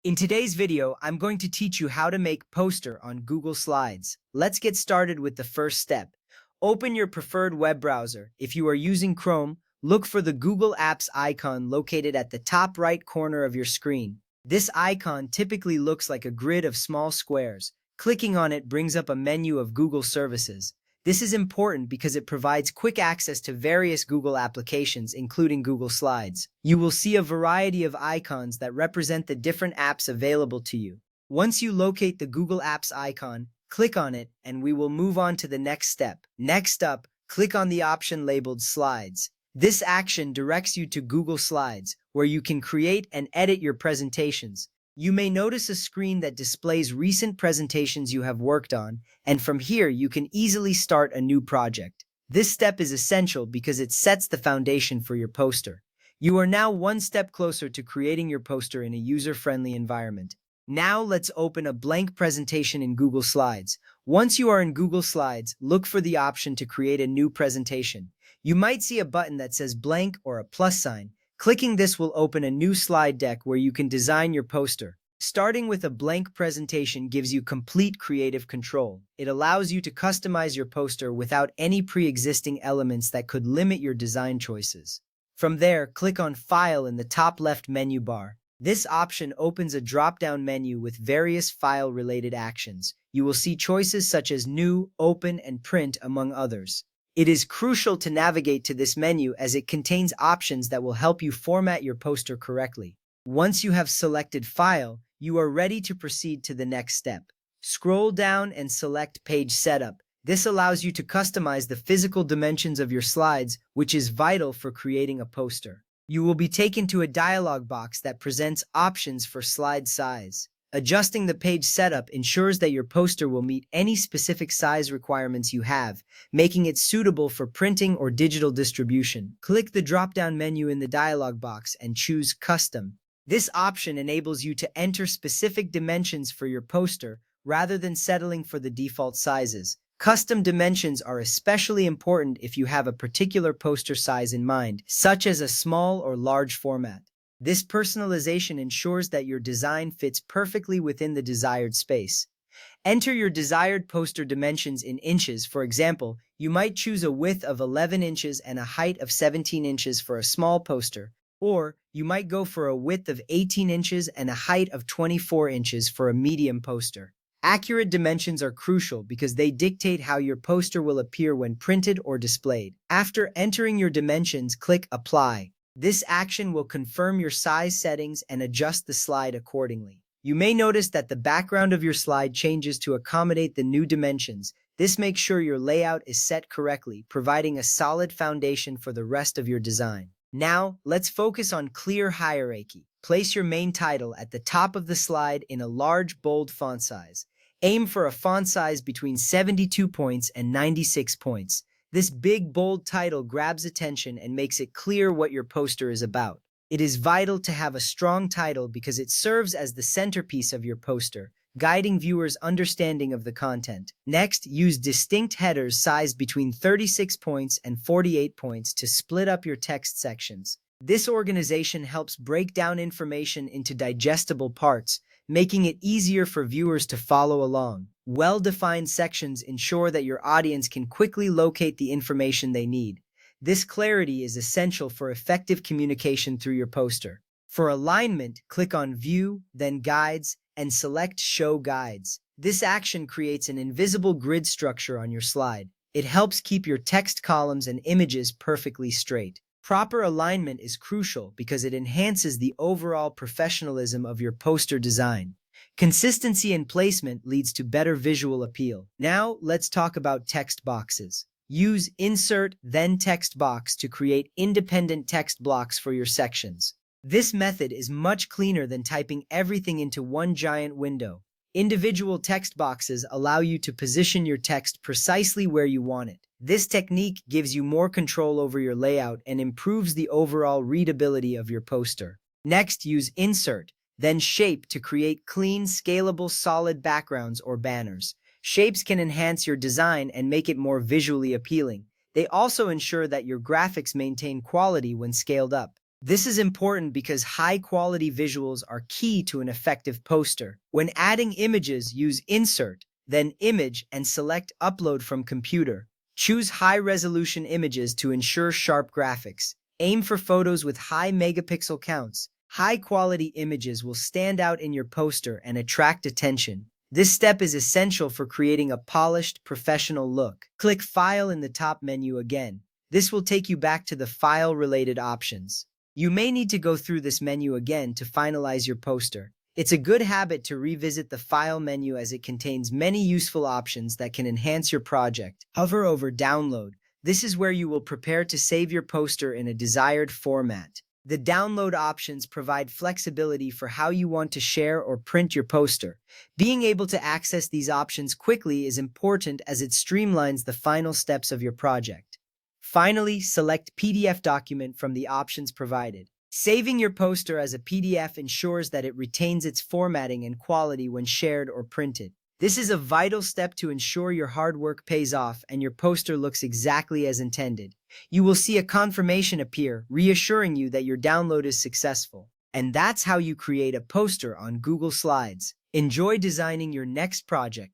In today's video, I'm going to teach you how to make poster on Google Slides. Let's get started with the first step. Open your preferred web browser. If you are using Chrome, look for the Google Apps icon located at the top right corner of your screen. This icon typically looks like a grid of small squares. Clicking on it brings up a menu of Google services. This is important because it provides quick access to various Google applications, including Google Slides. You will see a variety of icons that represent the different apps available to you. Once you locate the Google Apps icon, click on it, and we will move on to the next step. Next up, click on the option labeled Slides. This action directs you to Google Slides, where you can create and edit your presentations. You may notice a screen that displays recent presentations you have worked on, and from here you can easily start a new project. This step is essential because it sets the foundation for your poster. You are now one step closer to creating your poster in a user-friendly environment. Now let's open a blank presentation in Google Slides. Once you are in Google Slides, look for the option to create a new presentation. You might see a button that says blank or a plus sign. Clicking this will open a new slide deck where you can design your poster. Starting with a blank presentation gives you complete creative control. It allows you to customize your poster without any pre-existing elements that could limit your design choices. From there, click on File in the top left menu bar. This option opens a drop-down menu with various file-related actions. You will see choices such as New, Open, and Print, among others. It is crucial to navigate to this menu as it contains options that will help you format your poster correctly. Once you have selected File, you are ready to proceed to the next step. Scroll down and select Page Setup. This allows you to customize the physical dimensions of your slides, which is vital for creating a poster. You will be taken to a dialog box that presents options for slide size. Adjusting the page setup ensures that your poster will meet any specific size requirements you have, making it suitable for printing or digital distribution. Click the drop-down menu in the dialog box and choose Custom. This option enables you to enter specific dimensions for your poster rather than settling for the default sizes. Custom dimensions are especially important if you have a particular poster size in mind, such as a small or large format. This personalization ensures that your design fits perfectly within the desired space. Enter your desired poster dimensions in inches. For example, you might choose a width of 11 inches and a height of 17 inches for a small poster, or you might go for a width of 18 inches and a height of 24 inches for a medium poster. Accurate dimensions are crucial because they dictate how your poster will appear when printed or displayed. After entering your dimensions, click Apply. This action will confirm your size settings and adjust the slide accordingly. You may notice that the background of your slide changes to accommodate the new dimensions. This makes sure your layout is set correctly, providing a solid foundation for the rest of your design. Now, let's focus on clear hierarchy. Place your main title at the top of the slide in a large, bold font size. Aim for a font size between 72 points and 96 points. This big, bold title grabs attention and makes it clear what your poster is about. It is vital to have a strong title because it serves as the centerpiece of your poster, guiding viewers' understanding of the content. Next, use distinct headers sized between 36 points and 48 points to split up your text sections. This organization helps break down information into digestible parts, making it easier for viewers to follow along. Well-defined sections ensure that your audience can quickly locate the information they need. This clarity is essential for effective communication through your poster. For alignment, click on View, then Guides, and select Show Guides. This action creates an invisible grid structure on your slide. It helps keep your text columns and images perfectly straight. Proper alignment is crucial because it enhances the overall professionalism of your poster design. Consistency in placement leads to better visual appeal. Now, let's talk about text boxes. Use Insert, then Text Box to create independent text blocks for your sections. This method is much cleaner than typing everything into one giant window. Individual text boxes allow you to position your text precisely where you want it. This technique gives you more control over your layout and improves the overall readability of your poster. Next, use Insert, then Shape to create clean, scalable, solid backgrounds or banners. Shapes can enhance your design and make it more visually appealing. They also ensure that your graphics maintain quality when scaled up. This is important because high-quality visuals are key to an effective poster. When adding images, use Insert, then Image, and select Upload from Computer. Choose high-resolution images to ensure sharp graphics. Aim for photos with high megapixel counts. High-quality images will stand out in your poster and attract attention. This step is essential for creating a polished, professional look. Click File in the top menu again. This will take you back to the file-related options. You may need to go through this menu again to finalize your poster. It's a good habit to revisit the File menu as it contains many useful options that can enhance your project. Hover over Download. This is where you will prepare to save your poster in a desired format. The download options provide flexibility for how you want to share or print your poster. Being able to access these options quickly is important as it streamlines the final steps of your project. Finally, select PDF document from the options provided. Saving your poster as a PDF ensures that it retains its formatting and quality when shared or printed. This is a vital step to ensure your hard work pays off and your poster looks exactly as intended. You will see a confirmation appear, reassuring you that your download is successful. And that's how you create a poster on Google Slides. Enjoy designing your next project.